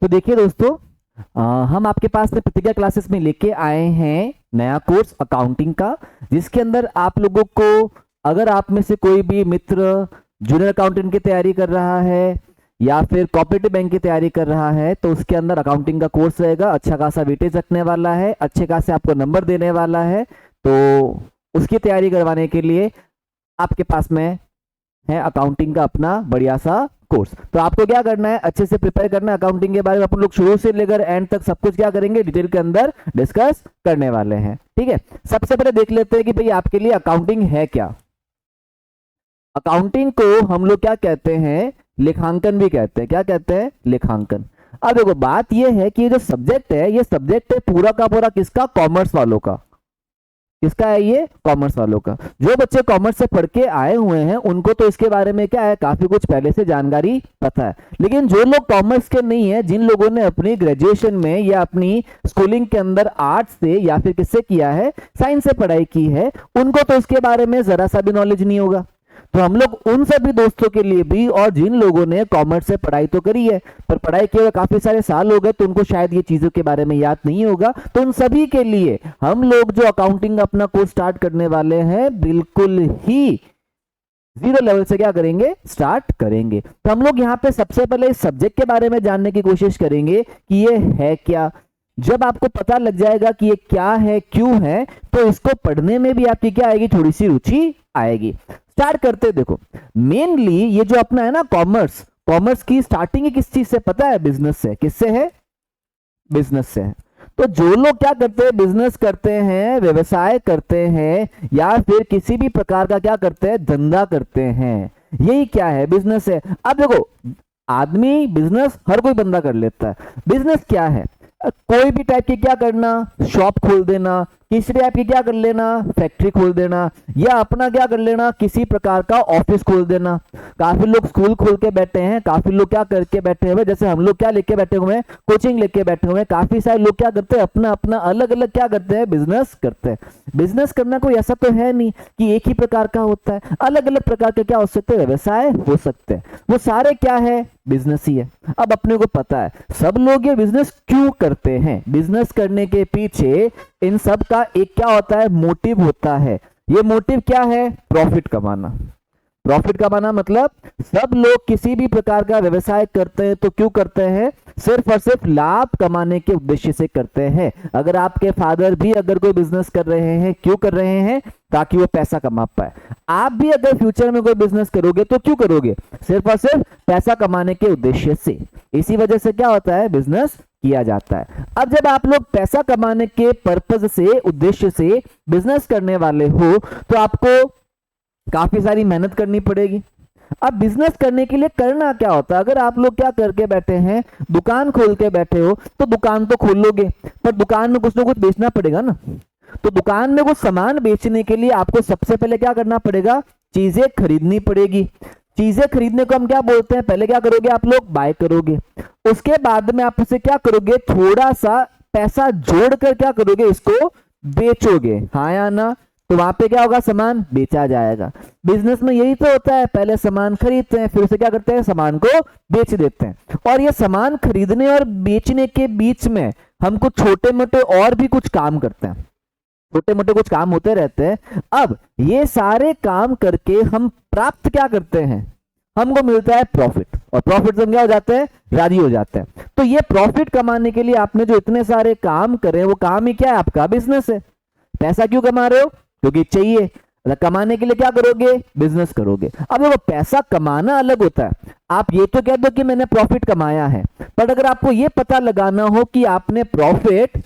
तो देखिए दोस्तों, हम आपके पास में प्रतिज्ञा क्लासेस में लेके आए हैं नया कोर्स अकाउंटिंग का, जिसके अंदर आप लोगों को, अगर आप में से कोई भी मित्र जूनियर अकाउंटेंट की तैयारी कर रहा है या फिर कोऑपरेटिव बैंक की तैयारी कर रहा है, तो उसके अंदर अकाउंटिंग का कोर्स रहेगा। अच्छा खासा वेटेज रखने वाला है, अच्छे खासे आपको नंबर देने वाला है। तो उसकी तैयारी करवाने के लिए आपके पास में है अकाउंटिंग का अपना बढ़िया सा कोर्स। तो आपको क्या करना है, अच्छे से प्रिपेयर करना है। अकाउंटिंग के बारे में अपन लोग शुरू से लेकर एंड तक सब कुछ क्या करेंगे, डिटेल के अंदर डिस्कस करने वाले हैं। ठीक है, सबसे पहले देख लेते हैं कि भाई आपके लिए अकाउंटिंग है क्या। अकाउंटिंग को हम लोग क्या कहते हैं, लेखांकन भी कहते हैं। क्या कहते हैं, लेखांकन। अब देखो बात यह है कि ये जो सब्जेक्ट है, ये सब्जेक्ट है पूरा का पूरा किसका, कॉमर्स वालों का। किसका है ये, कॉमर्स वालों का। जो बच्चे कॉमर्स से पढ़ के आए हुए हैं उनको तो इसके बारे में क्या है, काफी कुछ पहले से जानकारी पता है। लेकिन जो लोग कॉमर्स के नहीं है, जिन लोगों ने अपनी ग्रेजुएशन में या अपनी स्कूलिंग के अंदर आर्ट्स से या फिर किससे किया है, साइंस से पढ़ाई की है, उनको तो इसके बारे में जरा सा भी नॉलेज नहीं होगा। तो हम लोग उन सभी दोस्तों के लिए भी, और जिन लोगों ने कॉमर्स से पढ़ाई तो करी है पर पढ़ाई किए हुए काफी सारे साल हो गए, तो उनको शायद ये चीजों के बारे में याद नहीं होगा, तो उन सभी के लिए हम लोग जो अकाउंटिंग अपना कोर्स स्टार्ट करने वाले हैं, बिल्कुल ही जीरो लेवल से क्या करेंगे, स्टार्ट करेंगे। तो हम लोग यहाँ पे सबसे पहले इस सब्जेक्ट के बारे में जानने की कोशिश करेंगे कि ये है क्या। जब आपको पता लग जाएगा कि ये क्या है, क्यों है, तो इसको पढ़ने में भी आपकी क्या आएगी, थोड़ी सी रुचि आएगी। स्टार्ट करते, देखो मेनली ये जो अपना है ना कॉमर्स, कॉमर्स की स्टार्टिंग ही किस चीज से पता है, बिजनेस से। किससे है, बिजनेस से है। तो जो लोग क्या करते हैं, बिजनेस करते हैं, व्यवसाय करते हैं, या फिर किसी भी प्रकार का क्या करते हैं, धंधा करते हैं, यही क्या है, बिजनेस है। अब देखो आदमी बिजनेस हर कोई बंदा कर लेता है। बिजनेस क्या है, कोई भी टाइप की क्या करना, शॉप खोल देना, किसी टाइप की क्या कर लेना, फैक्ट्री खोल देना, या अपना क्या कर लेना, किसी प्रकार का ऑफिस खोल देना। काफी लोग स्कूल खोल के बैठे हैं, काफी लोग क्या करके बैठे हुए, जैसे हम लोग क्या लेके बैठे हुए हैं, कोचिंग लेके बैठे हुए हैं। काफी सारे लोग क्या करते हैं, अपना अपना अलग अलग क्या करते हैं, बिजनेस करते हैं। बिजनेस करना कोई ऐसा तो है नहीं कि एक ही प्रकार का होता है, अलग अलग प्रकार के क्या हो सकते हैं, व्यवसाय हो सकते हैं। वो सारे क्या है, बिजनेस ही है। अब अपने को पता है सब लोग ये बिजनेस क्यों करते हैं, बिजनेस करने के पीछे इन सब का एक क्या होता है, मोटिव होता है। ये मोटिव क्या है, प्रॉफिट कमाना। प्रॉफिट कमाना मतलब सब लोग किसी भी प्रकार का व्यवसाय करते हैं तो क्यों करते हैं, सिर्फ और सिर्फ लाभ कमाने के उद्देश्य से करते हैं। अगर आपके फादर भी अगर कोई बिजनेस कर रहे हैं, क्यों कर रहे हैं, ताकि वो पैसा कमा पाए। आप भी अगर फ्यूचर में कोई बिजनेस करोगे तो क्यों करोगे, सिर्फ और सिर्फ पैसा कमाने के उद्देश्य से। इसी वजह से क्या होता है, बिजनेस किया जाता है। अब जब आप लोग पैसा कमाने के पर्पज से, उद्देश्य से बिजनेस करने वाले हो, तो आपको काफी सारी मेहनत करनी पड़ेगी। अब बिजनेस करने के लिए करना क्या होता है, अगर आप लोग क्या करके बैठे हैं, दुकान खोल के बैठे हो, तो दुकान तो खोल लोगे, पर दुकान में कुछ ना कुछ बेचना पड़ेगा ना। तो दुकान में कुछ सामान बेचने के लिए आपको सबसे पहले क्या करना पड़ेगा, चीजें खरीदनी पड़ेगी। चीजें खरीदने को हम क्या बोलते हैं, पहले क्या करोगे आप लोग, बाय करोगे। उसके बाद में आप उसे क्या करोगे, थोड़ा सा पैसा जोड़कर क्या करोगे, इसको बेचोगे, हाँ या ना। तो वहां पे क्या होगा, सामान बेचा जाएगा। बिजनेस में यही तो होता है, पहले सामान खरीदते हैं, फिर उसे क्या करते हैं, सामान को बेच देते हैं। और ये सामान खरीदने और बेचने के बीच में हम कुछ छोटे मोटे और भी कुछ काम करते हैं, छोटे मोटे कुछ काम होते रहते हैं। अब ये सारे काम करके हम प्राप्त क्या करते हैं, हमको मिलता है प्रॉफिट, और प्रॉफिट से हम क्या हो जाते हैं, राजी हो जाते हैं। तो ये प्रॉफिट कमाने के लिए आपने जो इतने सारे काम करे, वो काम ही क्या है, आपका बिजनेस है। पैसा क्यों कमा रहे हो, क्योंकि चाहिए। कमाने के लिए क्या करोगे, बिजनेस करोगे। अब वो पैसा कमाना अलग होता है। आप ये तो कह दो कि मैंने प्रॉफिट कमाया है, पर अगर आपको ये पता लगाना हो कि आपने प्रॉफिट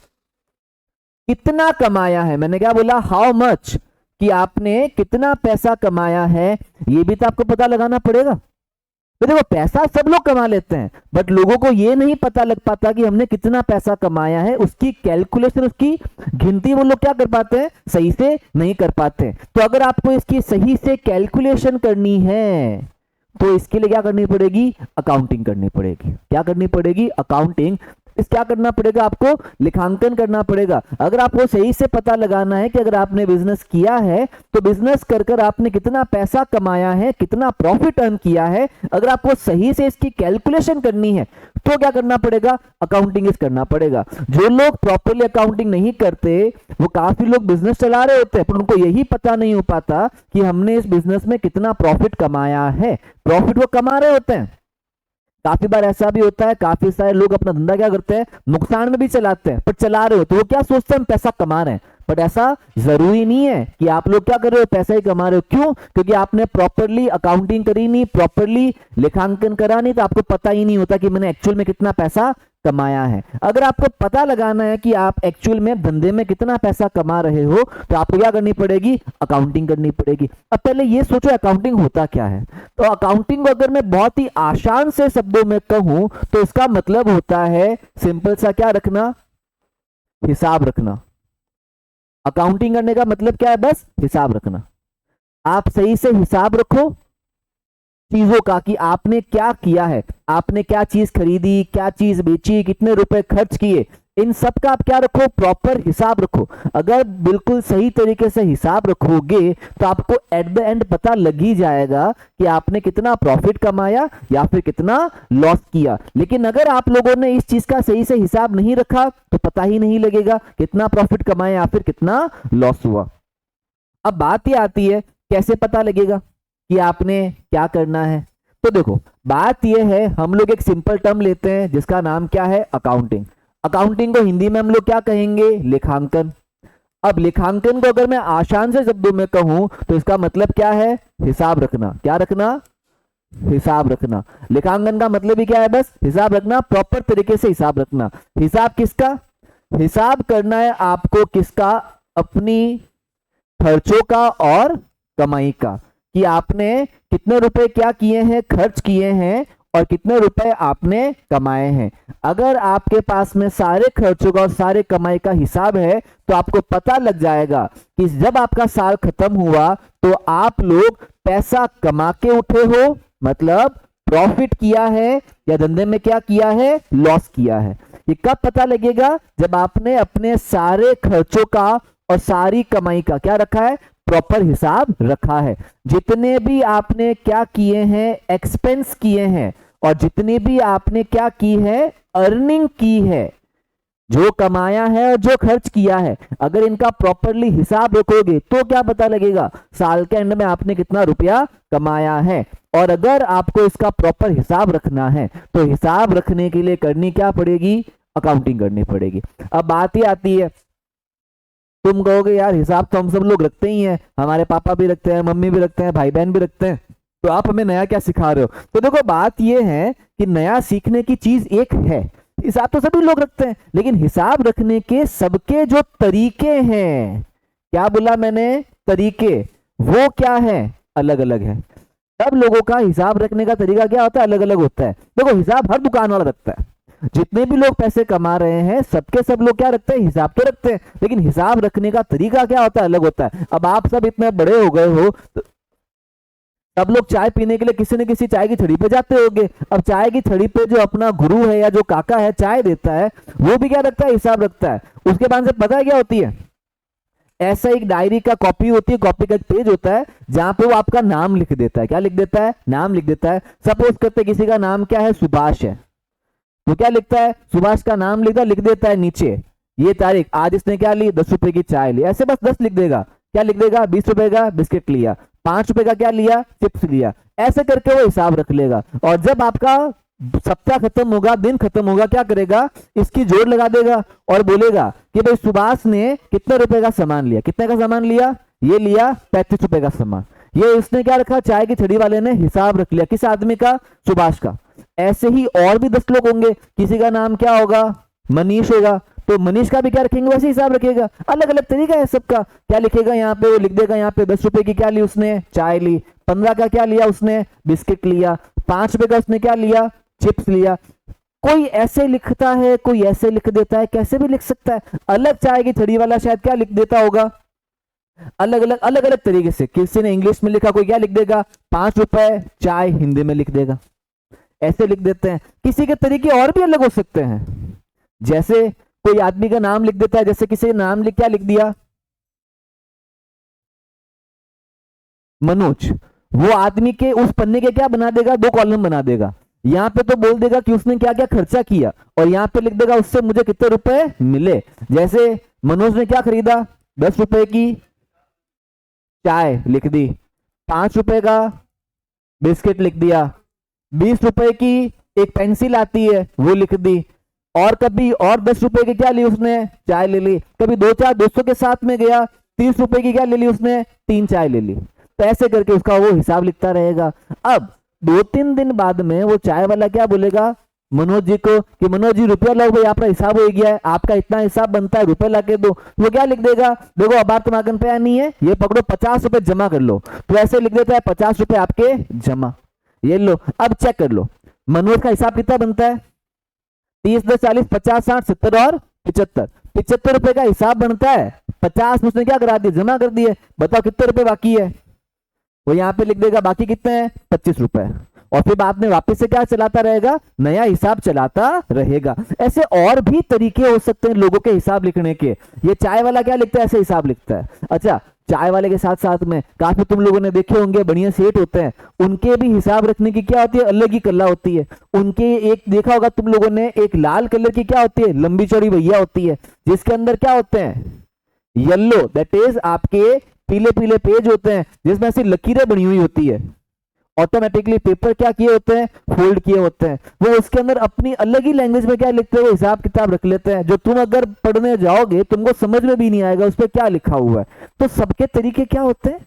कितना कमाया है, मैंने क्या बोला, हाउ मच, कि आपने कितना पैसा कमाया है, ये भी तो आपको पता लगाना पड़ेगा। तो देखो पैसा सब लोग कमा लेते हैं, बट लोगों को ये नहीं पता लग पाता कि हमने कितना पैसा कमाया है, उसकी कैलकुलेशन, उसकी गिनती वो लोग क्या कर पाते हैं, सही से नहीं कर पाते। तो अगर आपको इसकी सही से कैलकुलेशन करनी है, तो इसके लिए क्या करनी पड़ेगी, अकाउंटिंग करनी पड़ेगी। क्या करनी पड़ेगी, अकाउंटिंग। इस क्या करना पड़ेगा, आपको लेखांकन करना पड़ेगा। अगर आपको सही से पता लगाना है कि अगर आपने बिजनेस किया है तो बिजनेस कर कर आपने कितना पैसा कमाया है, कितना प्रॉफिट अर्न किया है, अगर आपको सही से इसकी कैलकुलेशन करनी है, तो क्या करना पड़ेगा, अकाउंटिंग करना पड़ेगा। जो लोग प्रॉपरली अकाउंटिंग नहीं करते, वो काफी लोग बिजनेस चला रहे होते हैं, पर उनको यही पता नहीं हो पाता कि हमने इस बिजनेस में कितना प्रॉफिट कमाया है। प्रॉफिट वो कमा रहे होते हैं, काफी बार ऐसा भी होता है, काफी सारे लोग अपना धंधा क्या करते हैं, नुकसान में भी चलाते हैं, पर चला रहे हो तो वो क्या सोचते हैं, हम पैसा कमा रहे हैं। बट ऐसा जरूरी नहीं है कि आप लोग क्या कर रहे हो, पैसा ही कमा रहे हो। क्यों? क्योंकि आपने प्रॉपरली अकाउंटिंग करी नहीं, प्रॉपरली लेखांकन करा नहीं, तो आपको पता ही नहीं होता कि मैंने एक्चुअल में कितना पैसा कमाया है। अगर आपको पता लगाना है कि आप एक्चुअल में धंधे में कितना पैसा कमा रहे हो, तो आपको क्या करनी पड़ेगी, अकाउंटिंग करनी पड़ेगी। अब पहले ये सोचो अकाउंटिंग होता क्या है। तो अकाउंटिंग को अगर मैं बहुत ही आसान से शब्दों में कहूं तो इसका मतलब होता है सिंपल सा क्या रखना, हिसाब रखना। अकाउंटिंग करने का मतलब क्या है, बस हिसाब रखना। आप सही से हिसाब रखो चीजों का कि आपने क्या किया है, आपने क्या चीज खरीदी, क्या चीज बेची, कितने रुपए खर्च किए, इन सब का आप क्या रखो, प्रॉपर हिसाब रखो। अगर बिल्कुल सही तरीके से हिसाब रखोगे तो आपको एट द एंड पता लग ही जाएगा कि आपने कितना प्रॉफिट कमाया या फिर कितना लॉस किया। लेकिन अगर आप लोगों ने इस चीज का सही से हिसाब नहीं रखा तो पता ही नहीं लगेगा कितना प्रॉफिट कमाया या फिर कितना लॉस हुआ। अब बात ये आती है कैसे पता लगेगा कि आपने क्या करना है। तो देखो बात यह है, हम लोग एक सिंपल टर्म लेते हैं जिसका नाम क्या है, अकाउंटिंग। अकाउंटिंग को हिंदी में हम लोग क्या कहेंगे, लेखांकन। अब लेखांकन को अगर मैं आसान से शब्दों में कहूं तो इसका मतलब क्या है, हिसाब रखना। क्या रखना, हिसाब रखना। लेखांकन का मतलब ही क्या है, बस हिसाब रखना, प्रॉपर तरीके से हिसाब रखना। हिसाब किसका, हिसाब करना है आपको किसका, अपनी खर्चों का और कमाई का, कि आपने कितने रुपए क्या किए हैं, खर्च किए हैं, और कितने रुपए आपने कमाए हैं। अगर आपके पास में सारे खर्चों का और सारे कमाई का हिसाब है तो आपको पता लग जाएगा कि जब आपका साल खत्म हुआ तो आप लोग पैसा कमा के उठे हो, मतलब प्रॉफिट किया है, या धंधे में क्या किया है, लॉस किया है। ये कब पता लगेगा, जब आपने अपने सारे खर्चों का और सारी कमाई का क्या रखा है, प्रॉपर हिसाब रखा है। जितने भी आपने क्या किए हैं, एक्सपेंस किए हैं, और जितनी भी आपने क्या की है, अर्निंग की है, जो कमाया है और जो खर्च किया है, अगर इनका प्रॉपरली हिसाब रखोगे तो क्या पता लगेगा, साल के एंड में आपने कितना रुपया कमाया है। और अगर आपको इसका प्रॉपर हिसाब रखना है तो हिसाब रखने के लिए करनी क्या पड़ेगी, अकाउंटिंग करनी पड़ेगी। अब बात ही आती है, तुम कहोगे यार हिसाब तो हम सब लोग रखते ही हैं, हमारे पापा भी रखते हैं, मम्मी भी रखते हैं, भाई बहन भी रखते हैं, तो आप हमें नया क्या सिखा रहे हो। तो देखो बात यह है कि नया सीखने की चीज एक है, हिसाब तो सभी लोग रखते हैं, लेकिन हिसाब रखने के सबके जो तरीके हैं, क्या बोला मैंने, तरीके, वो क्या है, अलग अलग है। सब लोगों का हिसाब रखने का तरीका क्या होता है, अलग अलग होता है। देखो हिसाब हर दुकान वाला रखता है, जितने भी लोग पैसे कमा रहे हैं सबके सब लोग क्या रखते हैं, हिसाब तो रखते हैं, लेकिन हिसाब रखने का तरीका क्या होता है, अलग होता है। अब आप सब इतने बड़े हो गए हो तो सब लोग चाय पीने के लिए किसी न किसी चाय की छड़ी पे जाते होंगे। अब चाय की छड़ी पे जो अपना गुरु है या जो काका है चाय देता है, वो भी क्या रखता है, हिसाब रखता है। उसके बाद से पता है क्या होती है, ऐसा एक डायरी का कॉपी होती है, कॉपी का एक पेज होता है जहां पे वो आपका नाम लिख देता है। क्या लिख देता है, नाम लिख देता है। सपोज करते किसी का नाम क्या है, सुभाष है, तो क्या लिखता है, सुभाष का नाम लिख देता है नीचे, ये तारीख, आज इसने क्या ली, 10 रुपए की चाय ली, ऐसे बस 10 लिख देगा। क्या लिख देगा, 20 रुपए का बिस्किट लिया, 5 रुपए का क्या लिया, चिप्स लिया, ऐसे करके वो हिसाब रख लेगा। और जब आपका सप्ताह खत्म होगा, दिन खत्म होगा, क्या करेगा, इसकी जोड़ लगा देगा और बोलेगा कि भाई सुभाष ने कितने रुपए का सामान लिया, कितने का सामान लिया, ये लिया 35 रुपए का सामान। ये इसने क्या रखा, चाय की छड़ी वाले ने हिसाब रख लिया, किस आदमी का, सुभाष का। ऐसे ही और भी 10 लोग होंगे, किसी का नाम क्या होगा, मनीष होगा, तो मनीष का भी क्या रखेंगे, वैसे हिसाब रखेगा। अलग अलग तरीका है सबका। क्या लिखेगा यहाँ पे, वो लिख देगा यहाँ पे 10 रुपए की क्या ली उसने, चाय ली, 15 का क्या लिया उसने, बिस्किट लिया, 5 रुपए का उसने क्या लिया, चिप्स लिया। कोई ऐसे लिखता है, कोई ऐसे लिख देता है, कैसे भी लिख सकता है। अलग चाय की छड़ी वाला शायद क्या लिख देता होगा, अलग अलग तरीके से। किसी ने इंग्लिश में लिखा, कोई क्या लिख देगा, 5 रुपए चाय हिंदी में लिख देगा, ऐसे लिख देते हैं। किसी के तरीके और भी अलग हो सकते हैं, जैसे कोई आदमी का नाम लिख देता है, जैसे किसी का नाम क्या लिख दिया, मनोज, वो आदमी के उस पन्ने के क्या बना देगा, 2 कॉलम बना देगा। यहाँ पे तो बोल देगा कि उसने क्या क्या खर्चा किया, और यहाँ पे लिख देगा उससे मुझे कितने रुपए मिले। जैसे मनोज ने क्या खरीदा, 10 रुपए की चाय लिख दी, 5 रुपए का बिस्किट लिख दिया, 20 रुपए की एक पेंसिल आती है वो लिख दी, और कभी और 10 रुपए की क्या ली उसने, चाय ले ली। कभी 2-4 दोस्तों के साथ में गया, 30 रुपए की क्या ले ली उसने, 3 चाय ले ली। तो ऐसे करके उसका वो हिसाब लिखता रहेगा। अब 2-3 दिन बाद में वो चाय वाला क्या बोलेगा मनोज जी को कि मनोज जी रुपया लो भाई, आपका हिसाब हो गया है, आपका इतना हिसाब बनता है, रुपए लाके दो। वो क्या लिख देगा, देखो अब आप तुम्हारे पे नहीं है, ये पकड़ो 50 रुपए जमा कर लो। तो ऐसे लिख देता है 50 रुपए आपके जमा, ये लो। अब चेक कर लो मनोज का हिसाब कितना बनता है, 30, 10, 40, 50, 60, 70 और 75। 75 रुपए का हिसाब बनता है, 50 उसने क्या करा दिया, जमा कर दिए। बताओ कितने रुपए बाकी है, वो यहाँ पे लिख देगा बाकी कितने हैं, 25 रुपए। और फिर बाद में वापस से क्या चलाता रहेगा, नया हिसाब चलाता रहेगा। ऐसे और भी तरीके हो सकते हैं लोगों के हिसाब लिखने के। ये चाय वाला क्या लिखता है, ऐसे हिसाब लिखता है। अच्छा, चाय वाले के साथ साथ में काफी तुम लोगों ने देखे होंगे बढ़िया सेठ होते हैं, उनके भी हिसाब रखने की क्या होती है, अलग ही कला होती है। उनके एक देखा होगा तुम लोगों ने, एक लाल कलर की क्या होती है, लंबी चौड़ी भैया होती है, जिसके अंदर क्या होते हैं, येलो, दैट इज आपके पीले पीले पेज होते हैं, जिसमें ऐसी लकीरें बनी हुई होती है। ऑटोमेटिकली पेपर क्या किए होते हैं, फोल्ड किए होते हैं। वो उसके अंदर अपनी अलग ही लैंग्वेज में क्या लिखते हैं, वो हिसाब किताब रख लेते हैं, जो तुम अगर पढ़ने जाओगे तुमको समझ में भी नहीं आएगा उस पर क्या लिखा हुआ है। तो सबके तरीके क्या होते हैं,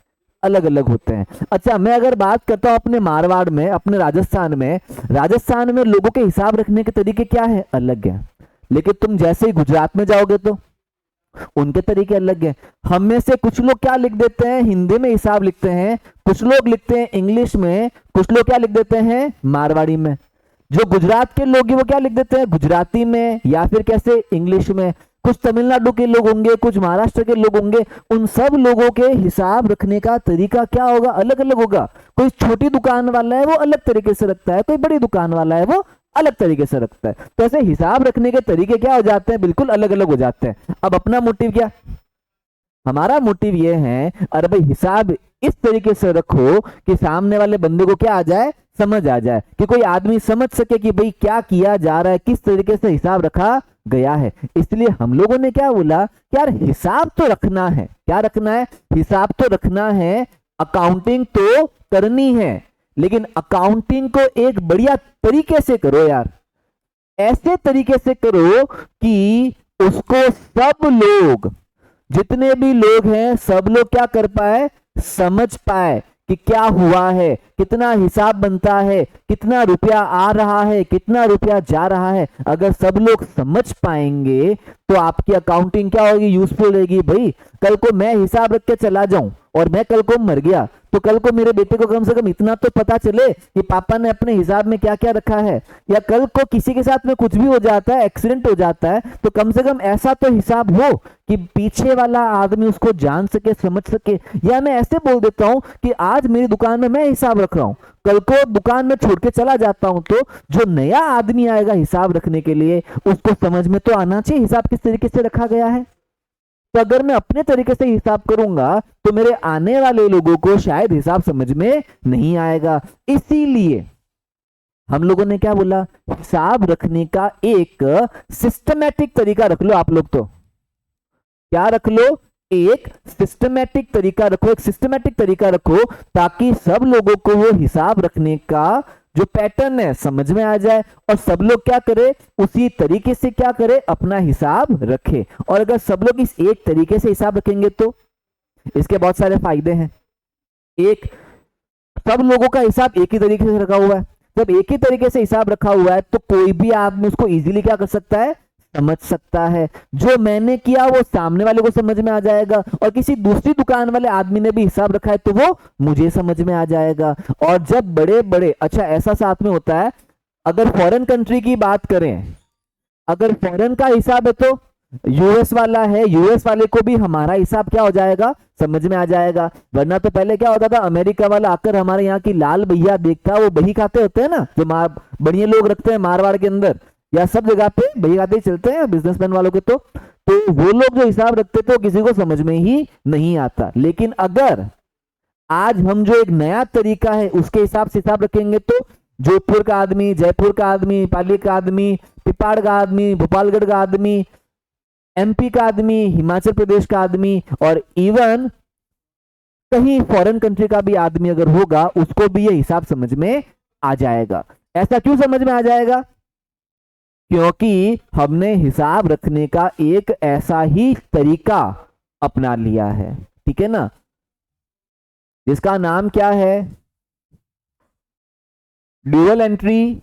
अलग अलग होते हैं। अच्छा, मैं अगर बात करता हूं अपने मारवाड़ में, अपने राजस्थान में लोगों के हिसाब रखने के तरीके क्या है, अलग है। लेकिन तुम जैसे ही गुजरात में जाओगे तो उनके तरीके अलग हैं। हम में से कुछ लोग क्या लिख देते हैं, हिंदी में हिसाब लिखते हैं, कुछ लोग लिखते हैं इंग्लिश में, कुछ लोग क्या लिख देते हैं, मारवाड़ी में। जो गुजरात के लोग हैं वो क्या लिख देते हैं, गुजराती में, या फिर कैसे, इंग्लिश में। कुछ तमिलनाडु के लोग होंगे, कुछ महाराष्ट्र के लोग होंगे, उन सब लोगों के हिसाब रखने का तरीका क्या होगा, अलग अलग होगा। कोई छोटी दुकान वाला है वो अलग तरीके से रखता है, कोई बड़ी दुकान वाला है वो अलग तरीके से रखता है। तो ऐसे हिसाब रखने के तरीके क्या हो जाते हैं, बिल्कुल अलग अलग हो जाते हैं। अब अपना मोटिव क्या, हमारा मोटिव ये है, अरे भाई हिसाब इस तरीके से रखो कि सामने वाले बंदे को क्या आ जाए, समझ आ जाए, कि कोई आदमी समझ सके कि भाई क्या किया जा रहा है, किस तरीके से हिसाब रखा गया है। इसलिए हम लोगों ने क्या बोला कि यार हिसाब तो रखना है, क्या रखना है, हिसाब तो रखना है, अकाउंटिंग तो करनी है, लेकिन अकाउंटिंग को एक बढ़िया तरीके से करो यार, ऐसे तरीके से करो कि उसको सब लोग, जितने भी लोग हैं सब लोग क्या कर पाए, समझ पाए कि क्या हुआ है, कितना हिसाब बनता है, कितना रुपया आ रहा है, कितना रुपया जा रहा है। अगर सब लोग समझ पाएंगे तो आपकी अकाउंटिंग क्या होगी, यूजफुल रहेगी। भाई कल को मैं हिसाब रख के चला जाऊं और मैं कल को मर गया, तो कल को मेरे बेटे को कम से कम इतना तो पता चले कि पापा ने अपने हिसाब में क्या क्या रखा है। या कल को किसी के साथ में कुछ भी हो जाता है, एक्सीडेंट हो जाता है, तो कम से कम ऐसा तो हिसाब हो कि पीछे वाला आदमी उसको जान सके, समझ सके। या मैं ऐसे बोल देता हूं कि आज मेरी दुकान में मैं हिसाब रख रहा हूं, कल को दुकान में छोड़ के चला जाता हूं, तो जो नया आदमी आएगा हिसाब रखने के लिए उसको समझ में तो आना चाहिए हिसाब किस तरीके से रखा गया है। तो अगर मैं अपने तरीके से हिसाब करूंगा तो मेरे आने वाले लोगों को शायद हिसाब समझ में नहीं आएगा। इसीलिए हम लोगों ने क्या बोला, हिसाब रखने का एक सिस्टमैटिक तरीका रख लो। आप लोग तो क्या रख लो, एक सिस्टमैटिक तरीका रखो, एक सिस्टमैटिक तरीका रखो, ताकि सब लोगों को वो हिसाब रखने का जो पैटर्न है समझ में आ जाए और सब लोग क्या करे, उसी तरीके से क्या करे, अपना हिसाब रखे। और अगर सब लोग इस एक तरीके से हिसाब रखेंगे तो इसके बहुत सारे फायदे हैं। एक, सब लोगों का हिसाब एक ही तरीके से रखा हुआ है। जब एक ही तरीके से हिसाब रखा हुआ है तो कोई भी आदमी उसको इजीली क्या कर सकता है, समझ सकता है। जो मैंने किया वो सामने वाले को समझ में आ जाएगा, और किसी दूसरी दुकान वाले आदमी ने भी हिसाब रखा है तो वो मुझे समझ में आ जाएगा। और जब बड़े बड़े, अच्छा ऐसा साथ में होता है, अगर फॉरेन कंट्री की बात करें, अगर फॉरेन का हिसाब है तो यूएस वाला है, यूएस वाले को भी हमारा हिसाब क्या हो जाएगा, समझ में आ जाएगा। वरना तो पहले क्या होता था, अमेरिका वाला आकर हमारे यहाँ की लाल भैया देखता, वो बही खाते होते हैं ना, जो बढ़िया लोग रखते हैं मारवाड़ के अंदर या सब जगह पे बही खाते ही चलते हैं बिजनेसमैन वालों के, तो वो लोग जो हिसाब रखते थे वो किसी को समझ में ही नहीं आता। लेकिन अगर आज हम जो एक नया तरीका है उसके हिसाब से हिसाब रखेंगे तो जोधपुर का आदमी, जयपुर का आदमी, पाली का आदमी, पिपाड़ का आदमी, भोपालगढ़ का आदमी, एमपी का आदमी, हिमाचल प्रदेश का आदमी, और इवन कहीं फॉरेन कंट्री का भी आदमी अगर होगा उसको भी ये हिसाब समझ में आ जाएगा। ऐसा क्यों समझ में आ जाएगा? क्योंकि हमने हिसाब रखने का एक ऐसा ही तरीका अपना लिया है, ठीक है ना, जिसका नाम क्या है? Dual entry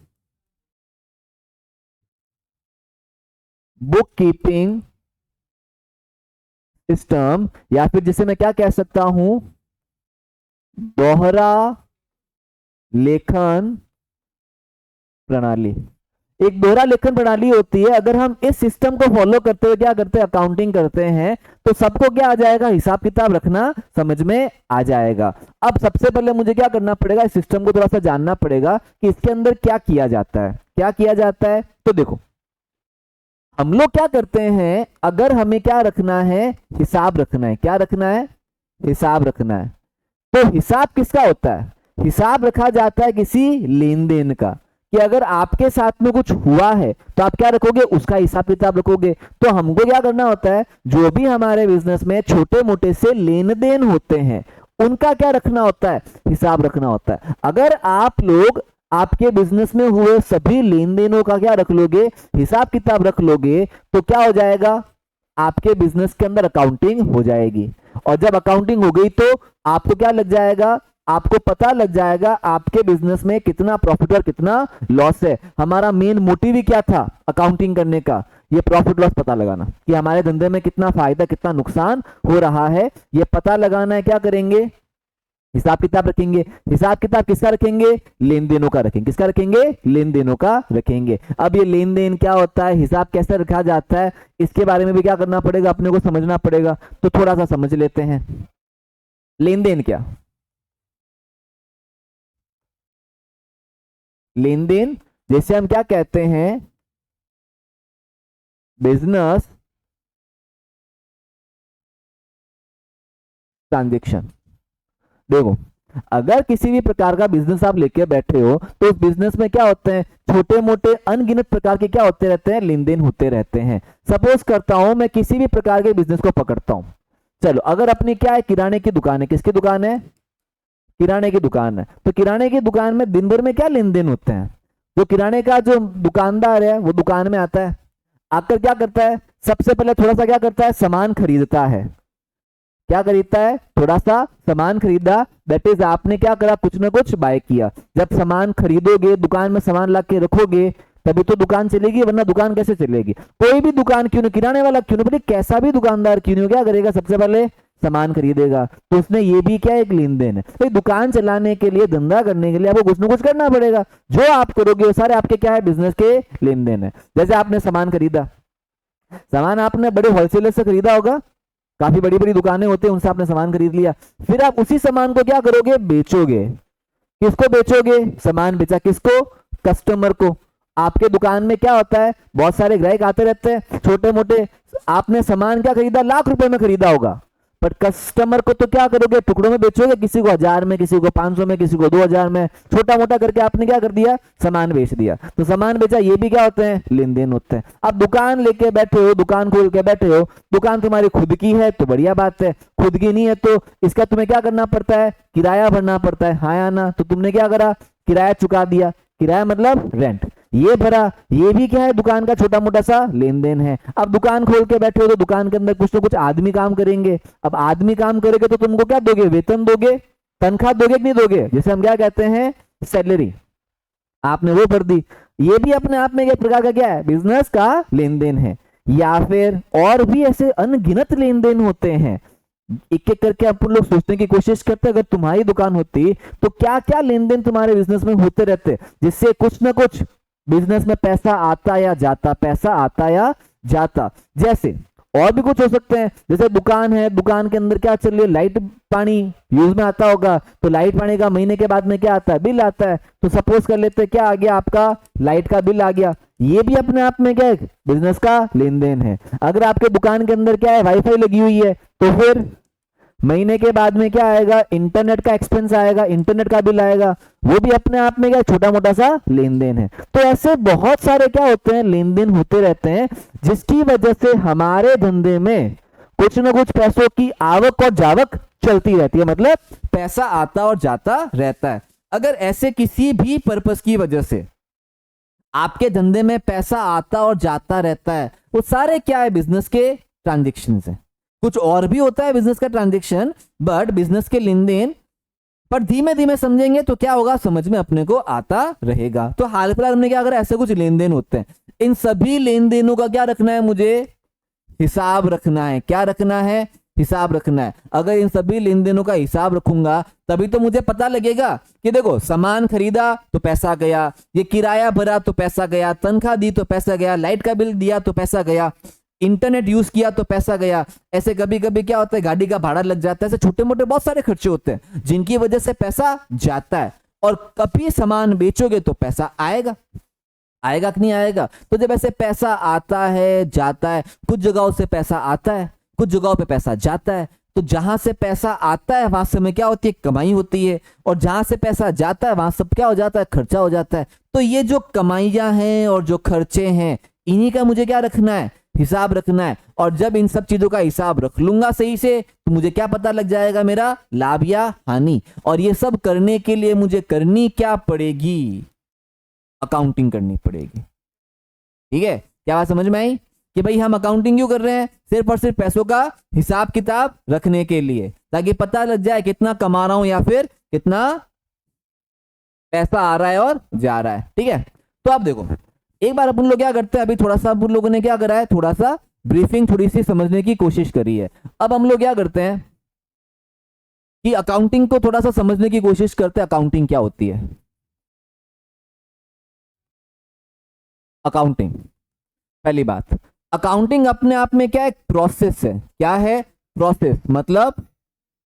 book keeping system, या फिर जिसे मैं क्या कह सकता हूं, दोहरा लेखन प्रणाली। एक दोहरा लेखन प्रणाली होती है। अगर हम इस सिस्टम को फॉलो करते हुए क्या करते हैं, अकाउंटिंग करते हैं, तो सबको क्या आ जाएगा, हिसाब किताब रखना समझ में आ जाएगा। अब सबसे पहले मुझे क्या करना पड़ेगा, इस सिस्टम को थोड़ा सा जानना पड़ेगा कि इसके अंदर क्या किया जाता है, क्या किया जाता है। तो देखो हम लोग क्या करते हैं, अगर हमें क्या रखना है, हिसाब रखना है, क्या रखना है, हिसाब रखना है, तो हिसाब किसका होता है, हिसाब रखा जाता है किसी लेन देन का, कि अगर आपके साथ में कुछ हुआ है तो आप क्या रखोगे, उसका हिसाब किताब रखोगे। तो हमको क्या करना होता है, जो भी हमारे बिजनेस में छोटे मोटे से लेन देन होते हैं उनका क्या रखना होता है, हिसाब रखना होता है। अगर आप लोग आपके बिजनेस में हुए सभी लेन देनों का क्या रख लोगे, हिसाब किताब रख लोगे, तो क्या हो जाएगा, आपके बिजनेस के अंदर अकाउंटिंग हो जाएगी। और जब अकाउंटिंग हो गई तो आपको क्या लग जाएगा, आपको पता लग जाएगा आपके बिजनेस में कितना प्रॉफिट और कितना लॉस है। हमारा मेन मोटिव ही क्या था अकाउंटिंग करने का, ये प्रॉफिट लॉस पता लगाना, कि हमारे धंधे में कितना फायदा कितना नुकसान हो रहा है, ये पता लगाना है। क्या करेंगे, हिसाब किताब रखेंगे। हिसाब किताब किसका रखेंगे, लेन देनों का रखेंगे। किसका रखेंगे, लेन देनों का रखेंगे। अब ये लेन देन क्या होता है, हिसाब कैसे रखा जाता है, इसके बारे में भी क्या करना पड़ेगा, अपने को समझना पड़ेगा। तो थोड़ा सा समझ लेते हैं। लेन देन क्या, लेन देन जैसे हम क्या कहते हैं, बिजनेस ट्रांजेक्शन। देखो अगर किसी भी प्रकार का बिजनेस आप लेके बैठे हो तो उस बिजनेस में क्या होते हैं, छोटे मोटे अनगिनत प्रकार के क्या होते रहते हैं, लेन देन होते रहते हैं। सपोज करता हूं मैं किसी भी प्रकार के बिजनेस को पकड़ता हूं। चलो अगर अपनी क्या है, किराने की दुकान है। किसकी दुकान है, किराने की दुकान है। तो किराने की दुकान में दिन भर में क्या लेन देन होते हैं। जो किराने का जो दुकानदार है वो दुकान में आता है, आकर क्या करता है, सबसे पहले थोड़ा सा क्या करता है, सामान खरीदता है। क्या खरीदता है, थोड़ा सा सामान खरीदा, दैट इज आपने क्या करा, कुछ ना कुछ बाय किया। जब सामान खरीदोगे, दुकान में सामान ला के रखोगे, तभी तो दुकान चलेगी, वरना दुकान कैसे चलेगी। कोई भी दुकान क्यों नहीं, किराने वाला क्यों नहीं, कैसा भी दुकानदार क्यों नहीं, क्या करेगा, सबसे पहले सामान खरीदेगा। तो उसने ये भी क्या एक लेन देन है। तो दुकान चलाने के लिए, धंधा करने के लिए आपको कुछ ना कुछ करना पड़ेगा। जो आप करोगे वो सारे आपके क्या है, बिजनेस के लेन देन है। जैसे आपने सामान खरीदा, सामान आपने बड़े होलसेलर से खरीदा होगा, काफी बड़ी बड़ी दुकानें होती हैं, उनसे आपने सामान खरीद लिया। फिर आप उसी सामान को क्या करोगे, बेचोगे। किसको बेचोगे, सामान बेचा किसको, कस्टमर को। आपके दुकान में क्या होता है, बहुत सारे ग्राहक आते रहते हैं, छोटे मोटे। आपने सामान क्या खरीदा, लाख रुपए में खरीदा होगा, पर कस्टमर को तो क्या करोगे, टुकड़ों में बेचोगे, किसी को 1000 में, किसी को 500 में, किसी को 2000 में, छोटा मोटा करके आपने क्या कर दिया, सामान बेच दिया। तो सामान बेचा, ये भी क्या होते हैं, लेन देन होते हैं। अब दुकान लेके बैठे हो, दुकान खोल के बैठे हो, दुकान तुम्हारी खुद की है तो बढ़िया बात है, खुद की नहीं है तो इसका तुम्हें क्या करना पड़ता है, किराया भरना पड़ता है, हाँ या ना। तो तुमने क्या करा, किराया चुका दिया। किराया मतलब रेंट, ये भरा। ये भी क्या है, दुकान का छोटा मोटा सा लेन देन है। अब दुकान खोल के बैठे हो तो दुकान के अंदर कुछ ना कुछ आदमी काम करेंगे। अब आदमी काम करेंगे तो तुमको क्या दोगे, वेतन दोगे, तनख्वाह दोगे कि नहीं दोगे, जिसे हम क्या कहते हैं, सैलरी। आपने वो भर दी। ये भी अपने आप में एक प्रकार का क्या है, बिजनेस का लेन देन है। या फिर और भी ऐसे अनगिनत लेन देन होते हैं। एक एक करके अपन लोग सोचने की कोशिश करते हैं, अगर तुम्हारी दुकान होती तो क्या क्या लेन देन तुम्हारे बिजनेस में होते रहते, जिससे कुछ ना कुछ बिजनेस में पैसा आता या जाता, पैसा आता या जाता। जैसे और भी कुछ हो सकते हैं, जैसे दुकान है, दुकान के अंदर क्या चल रही है, लाइट पानी यूज में आता होगा, तो लाइट पानी का महीने के बाद में क्या आता है, बिल आता है। तो सपोज कर लेते हैं क्या आ गया, आपका लाइट का बिल आ गया। ये भी अपने आप में क्या है, बिजनेस का लेन देन है। अगर आपके दुकान के अंदर क्या है, वाईफाई लगी हुई है, तो फिर महीने के बाद में क्या आएगा, इंटरनेट का एक्सपेंस आएगा, इंटरनेट का बिल आएगा, वो भी अपने आप में क्या छोटा मोटा सा लेन देन है। तो ऐसे बहुत सारे क्या होते हैं, लेन देन होते रहते हैं, जिसकी वजह से हमारे धंधे में कुछ ना कुछ पैसों की आवक और जावक चलती रहती है, मतलब पैसा आता और जाता रहता है। अगर ऐसे किसी भी पर्पस की वजह से आपके धंधे में पैसा आता और जाता रहता है, वो सारे क्या है, बिजनेस के ट्रांजेक्शन है। कुछ और भी होता है बिजनेस का ट्रांजेक्शन, बट बिजनेस के लेन देन पर धीमे धीमे समझेंगे तो क्या होगा, समझ में अपने को आता रहेगा। तो हाल फिलहाल में क्या, अगर ऐसे कुछ लेन देन होते हैं, इन सभी लेन देनों का क्या रखना है, मुझे हिसाब रखना है। क्या रखना है, हिसाब रखना है। अगर इन सभी लेन देनों का हिसाब रखूंगा तभी तो मुझे पता लगेगा कि देखो सामान खरीदा तो पैसा गया, ये किराया भरा तो पैसा गया, तनख्वाह दी तो पैसा गया, लाइट का बिल दिया तो पैसा गया, इंटरनेट यूज किया तो पैसा गया। ऐसे कभी कभी क्या होता है, गाड़ी का भाड़ा लग जाता है, ऐसे छोटे मोटे बहुत सारे खर्चे होते हैं जिनकी वजह से पैसा जाता है। और कभी सामान बेचोगे तो पैसा आएगा, आएगा कि नहीं आएगा। तो जब ऐसे पैसा आता है जाता है, कुछ जगहों से पैसा आता है, कुछ जगहों पे पैसा जाता है, तो जहां से पैसा आता है वहां से में क्या होती है, कमाई होती है, और जहां से पैसा जाता है वहां सब क्या हो जाता है, खर्चा हो जाता है। तो ये जो कमाइयां हैं और जो खर्चे हैं, इन्हीं का मुझे क्या रखना है, हिसाब रखना है। और जब इन सब चीजों का हिसाब रख लूंगा सही से, तो मुझे क्या पता लग जाएगा, मेरा लाभ या हानि। और ये सब करने के लिए मुझे करनी क्या पड़ेगी, अकाउंटिंग करनी पड़ेगी। ठीक है, क्या बात समझ में आई कि भाई हम अकाउंटिंग क्यों कर रहे हैं, सिर्फ और सिर्फ पैसों का हिसाब किताब रखने के लिए, ताकि पता लग जाए कितना कमा रहा हूं या फिर कितना पैसा आ रहा है और जा रहा है। ठीक है, तो आप देखो एक बार अपन लोग क्या करते हैं, अभी थोड़ा सा अपन लोगों ने क्या करा है, थोड़ा सा ब्रीफिंग थोड़ी सी समझने की कोशिश करी है। अब हम लोग क्या करते हैं कि अकाउंटिंग को थोड़ा सा समझने की कोशिश करते हैं, अकाउंटिंग क्या होती है। अकाउंटिंग, पहली बात, अकाउंटिंग अपने आप में क्या एक प्रोसेस है। क्या है, प्रोसेस मतलब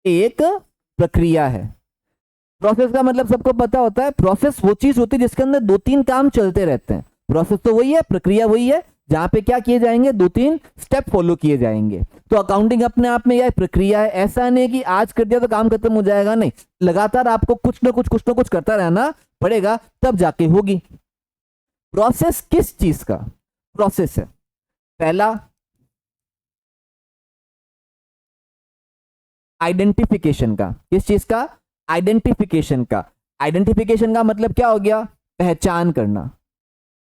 एक प्रक्रिया है। प्रोसेस का मतलब सबको पता होता है, प्रोसेस वो चीज होती है जिसके अंदर दो तीन काम चलते रहते हैं। प्रोसेस तो वही है, प्रक्रिया वही है, जहां पे क्या किए जाएंगे, दो तीन स्टेप फॉलो किए जाएंगे। तो अकाउंटिंग अपने आप में यह प्रक्रिया है। ऐसा नहीं कि आज कर दिया तो काम खत्म हो जाएगा, नहीं, लगातार आपको कुछ ना कुछ करता रहना पड़ेगा, तब जाके होगी। प्रोसेस किस चीज का प्रोसेस है, पहला आइडेंटिफिकेशन का। किस चीज का, आइडेंटिफिकेशन का। आइडेंटिफिकेशन का मतलब क्या हो गया, पहचान करना।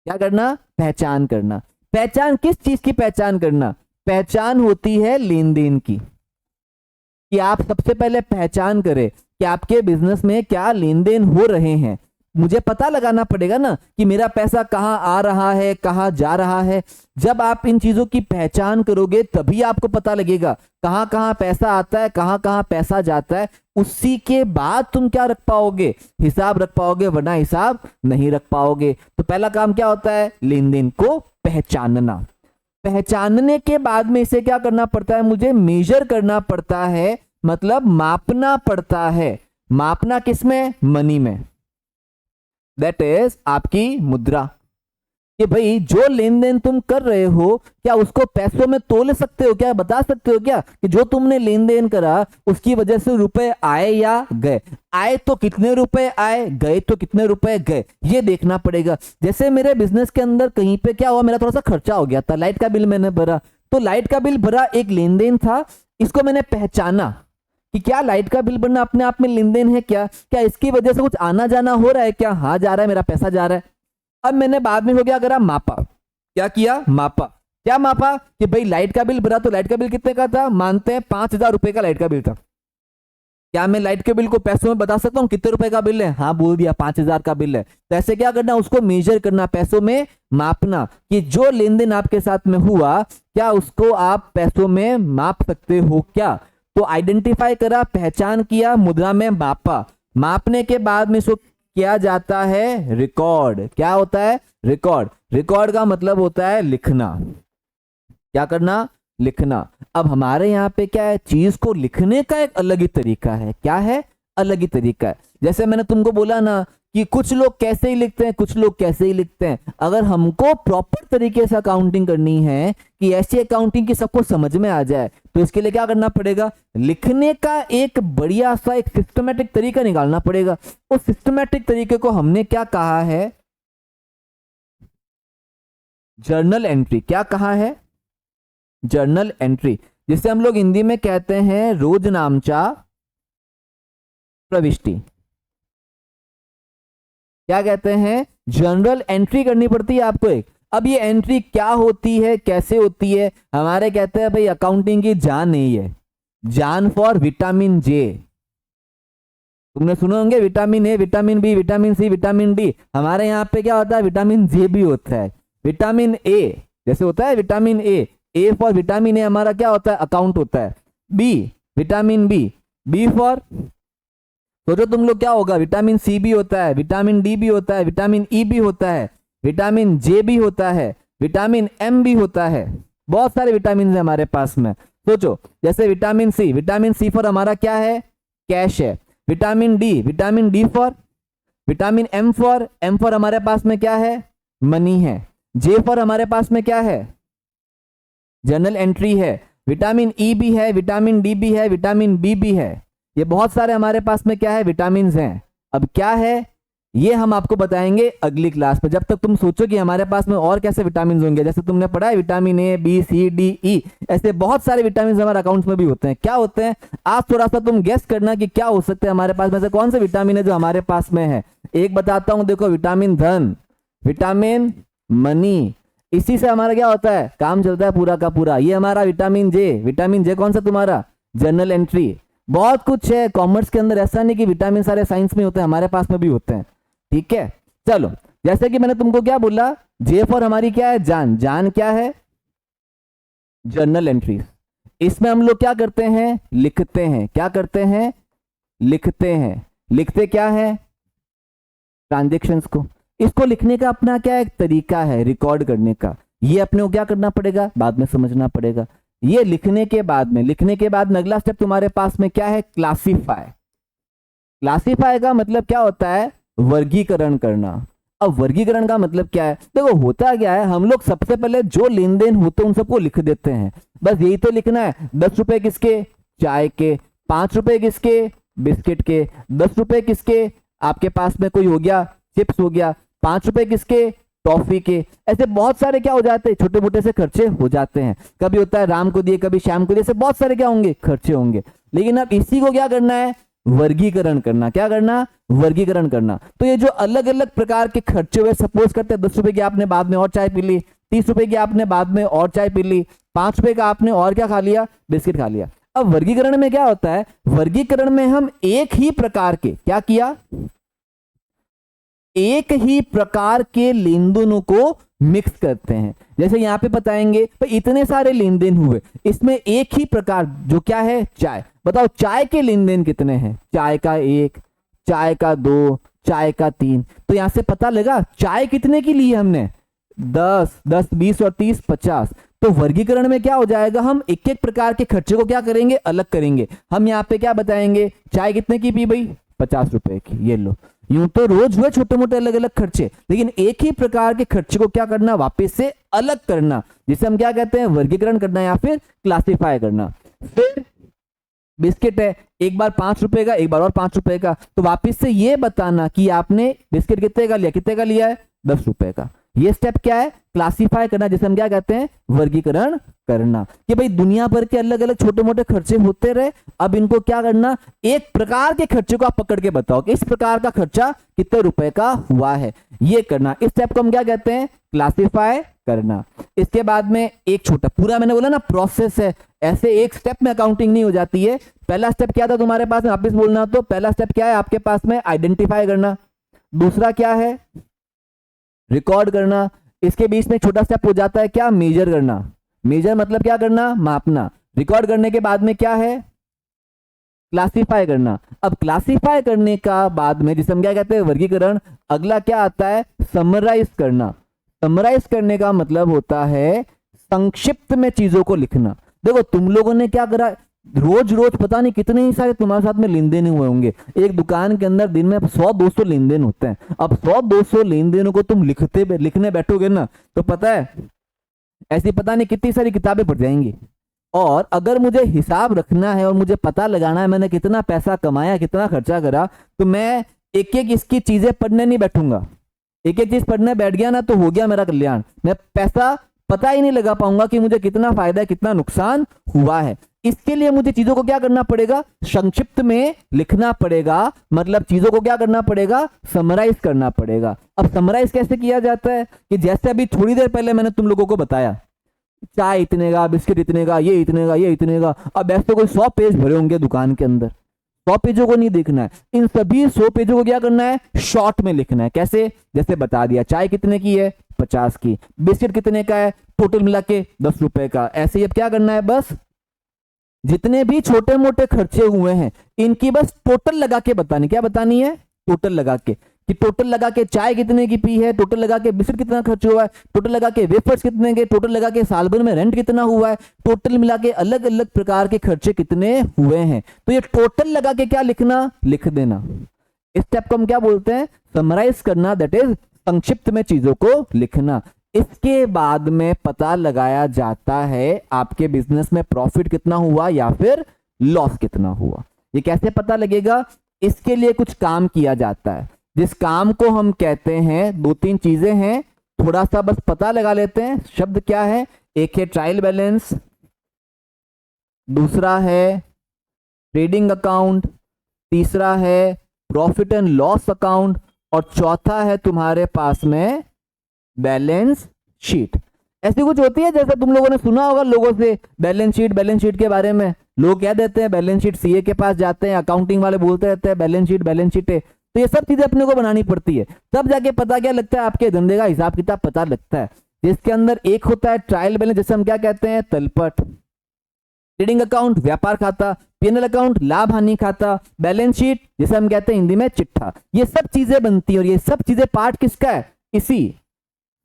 क्या करना, पहचान करना। पहचान किस चीज की पहचान करना, पहचान होती है लेन देन की, कि आप सबसे पहले पहचान करें कि आपके बिजनेस में क्या लेन देन हो रहे हैं। मुझे पता लगाना पड़ेगा ना कि मेरा पैसा कहाँ आ रहा है, कहाँ जा रहा है। जब आप इन चीजों की पहचान करोगे तभी आपको पता लगेगा कहाँ कहाँ पैसा आता है, कहाँ कहाँ पैसा जाता है। उसी के बाद तुम क्या रख पाओगे, हिसाब रख पाओगे, वरना हिसाब नहीं रख पाओगे। तो पहला काम क्या होता है, लेन देन को पहचानना। पहचानने के बाद में इसे क्या करना पड़ता है, मुझे मेजर करना पड़ता है, मतलब मापना पड़ता है। मापना किसमें, मनी में, दैट इज आपकी मुद्रा। कि भाई जो लेन देन तुम कर रहे हो, क्या उसको पैसों में तोल सकते हो, क्या बता सकते हो क्या कि जो तुमने लेन देन करा उसकी वजह से रुपए आए या गए, आए तो कितने रुपए आए, गए तो कितने रुपए गए, ये देखना पड़ेगा। जैसे मेरे बिजनेस के अंदर कहीं पे क्या हुआ, मेरा थोड़ा सा खर्चा हो गया था, लाइट का बिल मैंने भरा, तो लाइट का बिल भरा एक लेन देन था। इसको मैंने पहचाना कि क्या लाइट का बिल भरना अपने आप में लेन देन है, क्या इसकी वजह से कुछ आना जाना हो रहा है, क्या हाँ जा रहा है, मेरा पैसा जा रहा है। अब मैंने बाद में हो गया करा, मापा। क्या किया, मापा। क्या मापा कि भाई लाइट का बिल भरा, तो लाइट का बिल कितने का था, मानते हैं 5,000 रुपए का लाइट का बिल था। क्या मैं लाइट के बिल को पैसों में बता सकता हूं कितने रुपए का बिल है, हाँ बोल दिया 5,000 का बिल है। तो ऐसे क्या करना, उसको मेजर करना, पैसों में मापना, कि जो लेन देन आपके साथ में हुआ क्या उसको आप पैसों में माप सकते हो क्या। तो आइडेंटिफाई करा, पहचान किया, मुद्रा में मापा। मापने के बाद में इसको किया जाता है रिकॉर्ड। क्या होता है, रिकॉर्ड। रिकॉर्ड का मतलब होता है लिखना। क्या करना, लिखना। अब हमारे यहाँ पे क्या है, चीज को लिखने का एक अलग ही तरीका है। क्या है, अलग ही तरीका है। जैसे मैंने तुमको बोला ना कि कुछ लोग कैसे ही लिखते हैं, कुछ लोग कैसे ही लिखते हैं। अगर हमको प्रॉपर तरीके से अकाउंटिंग करनी है कि ऐसी अकाउंटिंग की सबको समझ में आ जाए, तो इसके लिए क्या करना पड़ेगा, लिखने का एक बढ़िया सा एक सिस्टमेटिक तरीका निकालना पड़ेगा। उस सिस्टमेटिक तरीके को हमने क्या कहा है, जर्नल एंट्री। क्या कहा है, जर्नल एंट्री, जिसे हम लोग हिंदी में कहते हैं रोजनामचा प्रविष्टि। क्या कहते हैं, जर्नल एंट्री करनी पड़ती है आपको एक। अब ये एंट्री क्या होती है, कैसे होती है, हमारे कहते हैं भाई अकाउंटिंग की जान नहीं है, जान फॉर विटामिन जे। तुमने सुने होंगे vitamin A, vitamin B, vitamin C, vitamin D. हमारे यहाँ पे क्या होता है, विटामिन जे भी होता है। विटामिन ए जैसे होता है vitamin A for vitamin A हमारा क्या होता है, अकाउंट होता है। बी विटामिन बी फॉर, सोचो तुम लोग क्या होगा, विटामिन सी भी होता है, विटामिन डी भी होता है, विटामिन ई भी होता है, विटामिन जे भी होता है, विटामिन एम भी होता है। बहुत सारे विटामिन है हमारे पास में। सोचो जैसे विटामिन सी फॉर हमारा क्या है, कैश है। Vitamin D for, vitamin M for हमारे पास में क्या है, मनी है। जे फॉर हमारे पास में क्या है, जर्नल एंट्री है। विटामिन ई भी है, विटामिन डी भी है, विटामिन बी भी है। ये बहुत सारे हमारे पास में क्या है, विटामिन हैं। अब क्या है ये हम आपको बताएंगे अगली क्लास में। जब तक तुम सोचो कि हमारे पास में और कैसे विटामिन होंगे, जैसे तुमने पढ़ा है vitamin A, B, C, D, E, ऐसे बहुत सारे विटामिन हमारे अकाउंट्स में भी होते हैं। क्या होते हैं, आज थोड़ा सा तुम गेस करना कि क्या हो सकते हैं हमारे पास में से, कौन से विटामिन है जो हमारे पास में है। एक बताता हूं, देखो विटामिन धन, विटामिन मनी, इसी से हमारा क्या होता है, काम चलता है पूरा का पूरा। ये हमारा विटामिन जे कौन सा तुम्हारा, जर्नल एंट्री। बहुत कुछ है कॉमर्स के अंदर, ऐसा नहीं कि विटामिन सारे साइंस में होते हैं, हमारे पास में भी होते हैं। ठीक है, चलो जैसे कि मैंने तुमको क्या बोला, जे फॉर हमारी क्या है, जान क्या है, जर्नल एंट्रीज। इसमें हम लोग क्या करते हैं, लिखते हैं। क्या करते हैं, लिखते हैं। लिखते क्या है, ट्रांजेक्शन्स को। इसको लिखने का अपना क्या एक तरीका है, रिकॉर्ड करने का। ये अपने को क्या करना पड़ेगा, बाद में समझना पड़ेगा। ये लिखने के बाद में अगला स्टेप तुम्हारे पास में क्या है, क्लासीफाई। क्लासीफाई का मतलब क्या होता है, वर्गीकरण करना। अब वर्गीकरण का मतलब क्या है, देखो होता क्या है, हम लोग सबसे पहले जो लेन देन होते हैं उन सबको लिख देते हैं, बस यही तो लिखना है। 10 रुपए किसके, चाय के। 5 रुपए किसके, बिस्किट के। 10 रुपए किसके, आपके पास में कोई हो गया चिप्स हो गया। 5 रुपए किसके, टॉफी के। ऐसे बहुत सारे क्या हो जाते हैं, छोटे मोटे से खर्चे हो जाते हैं। कभी होता है राम को दिए, कभी श्याम को दिए, ऐसे बहुत सारे क्या होंगे, खर्चे होंगे। लेकिन अब इसी को क्या करना है, वर्गीकरण करना। क्या करना, वर्गीकरण करना। तो ये जो अलग अलग प्रकार के खर्चे हुए, सपोज करते हैं 10 रुपए की आपने बाद में और चाय पी ली, 30 रुपए की आपने बाद में और चाय पी ली, 5 रुपए का आपने और क्या खा लिया, बिस्किट खा लिया। अब वर्गीकरण में क्या होता है, वर्गीकरण में हम एक ही प्रकार के, क्या किया, एक ही प्रकार के लेन देनों को मिक्स करते हैं। जैसे यहां पे बताएंगे भाई इतने सारे लेन देन हुए, इसमें एक ही प्रकार जो क्या है, चाय। बताओ चाय के लेन देन कितने हैं, चाय का 1, चाय का 2, चाय का 3। तो यहां से पता लगा चाय कितने की ली हमने, 10, 10, 20 और 30, 50। तो वर्गीकरण में क्या हो जाएगा, हम एक एक प्रकार के खर्चे को क्या करेंगे, अलग करेंगे। हम यहाँ पे क्या बताएंगे, चाय कितने की पी भाई, 50 रुपए की, ये लो। यूं तो रोज हुए छोटे मोटे अलग अलग खर्चे, लेकिन एक ही प्रकार के खर्चे को क्या करना, वापस से अलग करना, जिसे हम क्या कहते हैं, वर्गीकरण करना या फिर क्लासिफाई करना। फिर बिस्किट है, एक बार 5 रुपए का, एक बार और 5 रुपए का, तो वापस से ये बताना कि आपने बिस्किट कितने का लिया, कितने का लिया है, 10 रुपए का। ये स्टेप क्या है, क्लासिफाई करना, जिसे हम क्या कहते हैं, वर्गीकरण करना। कि भाई दुनिया भर के अलग अलग छोटे मोटे खर्चे होते रहे, अब इनको क्या करना, एक प्रकार के खर्चे को आप पकड़ के बताओ कि इस प्रकार का खर्चा कितने रुपए का हुआ है, ये करना। इस स्टेप को हम क्या कहते हैं, क्लासिफाई करना। इसके बाद में एक छोटा, पूरा मैंने बोला ना प्रोसेस है, ऐसे एक स्टेप में अकाउंटिंग नहीं हो जाती है। पहला स्टेप क्या था तुम्हारे पास में, वापिस बोलना, तो पहला स्टेप क्या है आपके पास में, आइडेंटिफाई करना। दूसरा क्या है, रिकॉर्ड करना। इसके बीच में छोटा स्टेप हो जाता है क्या, मेजर करना। मेजर मतलब क्या करना, मापना। रिकॉर्ड करने के बाद में क्या है, क्लासिफाई करना। अब क्लासिफाई करने का बाद में, जिसे हम क्या कहते हैं, वर्गीकरण, अगला क्या आता है, समराइज करना। समराइज करने का मतलब होता है संक्षिप्त में चीजों को लिखना। देखो तुम लोगों ने क्या करा, रोज रोज पता नहीं कितने ही सारे तुम्हारे साथ में लेन देन हुए होंगे। एक दुकान के अंदर दिन में 100-200 लेन देन होते हैं। अब 100-200 लेन देनों को तुम लिखने बैठोगे ना, तो पता है ऐसी पता नहीं कितनी सारी किताबें पढ़ जाएंगी। और अगर मुझे हिसाब रखना है और मुझे पता लगाना है मैंने कितना पैसा कमाया, कितना खर्चा करा, तो मैं एक एक इसकी चीजें पढ़ने नहीं बैठूंगा। एक एक चीज पढ़ने बैठ गया ना तो हो गया मेरा कल्याण। मैं पैसा पता ही नहीं लगा पाऊंगा कि मुझे कितना फायदा है, कितना नुकसान हुआ है। इसके लिए मुझे चीजों को क्या करना पड़ेगा, संक्षिप्त में लिखना पड़ेगा। मतलब चीजों को क्या करना पड़ेगा, समराइज करना पड़ेगा। अब समराइज कैसे किया जाता है कि जैसे अभी थोड़ी देर पहले मैंने तुम लोगों को बताया, चाय इतने का, बिस्किट इतने का, ये इतने का, ये इतने का। अब ऐसे कोई 100 पेज भरे होंगे दुकान के अंदर, 100 पेजों को नहीं देखना है। इन सभी 100 पेजों को क्या करना है, शॉर्ट में लिखना है। कैसे, जैसे बता दिया चाय कितने की है, 50 की। बिस्किट कितने का है, टोटल मिला के 10 रुपए का। ऐसे ही अब क्या करना है, बस जितने भी छोटे मोटे खर्चे हुए हैं इनकी बस टोटल लगा के बतानी। क्या बतानी है, टोटल लगा के, कि टोटल लगा के चाय कितने की पी है, टोटल लगा के बिस्किट कितना खर्च हुआ है, टोटल लगा के वेफर्स कितने के, टोटल लगा के साल भर में रेंट कितना हुआ है, टोटल मिला के अलग अलग प्रकार के खर्चे कितने हुए हैं। तो ये टोटल लगा के क्या लिखना, लिख देना। इस स्टेप को हम क्या बोलते हैं, समराइज करना, दैट इज संक्षिप्त में चीजों को लिखना। इसके बाद में पता लगाया जाता है आपके बिजनेस में प्रॉफिट कितना हुआ या फिर लॉस कितना हुआ। ये कैसे पता लगेगा, इसके लिए कुछ काम किया जाता है, जिस काम को हम कहते हैं, 2-3 चीजें हैं, थोड़ा सा बस पता लगा लेते हैं। शब्द क्या है, एक है ट्रायल बैलेंस, दूसरा है ट्रेडिंग अकाउंट, तीसरा है प्रॉफिट एंड लॉस अकाउंट, और चौथा है तुम्हारे पास में बैलेंस शीट। ऐसी कुछ होती है, जैसे तुम लोगों ने सुना होगा लोगों से बैलेंस शीट के बारे में। लोग क्या देते हैं, बैलेंस शीट सीए के पास जाते हैं, अकाउंटिंग वाले बोलते रहते हैं बैलेंस शीट है। तो ये सब चीजें अपने को बनानी पड़ती है, तब जाके पता क्या लगता है, आपके धंधे का हिसाब किताब पता लगता है। जिसके अंदर एक होता है ट्रायल बैलेंस, जैसे हम क्या कहते हैं, तलपट। ट्रेडिंग अकाउंट व्यापार खाता, पीएनएल अकाउंट लाभ हानि खाता, बैलेंस शीट जिसे हम कहते हैं हिंदी में चिट्ठा। ये सब चीजें बनती है, और ये सब चीजें पार्ट किसका है, इसी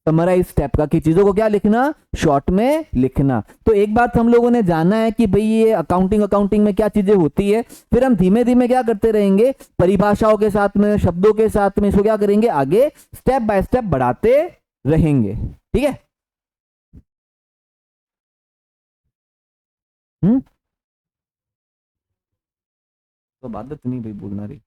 समराइज स्टेप का, कि चीजों को क्या लिखना, शॉर्ट में लिखना। तो एक बात हम लोगों ने जाना है कि भाई ये अकाउंटिंग में क्या चीजें होती है। फिर हम धीमे धीमे क्या करते रहेंगे, परिभाषाओं के साथ में, शब्दों के साथ में इसको क्या करेंगे, आगे स्टेप बाय स्टेप बढ़ाते रहेंगे। ठीक है। तो बात नहीं भाई बोलना रही।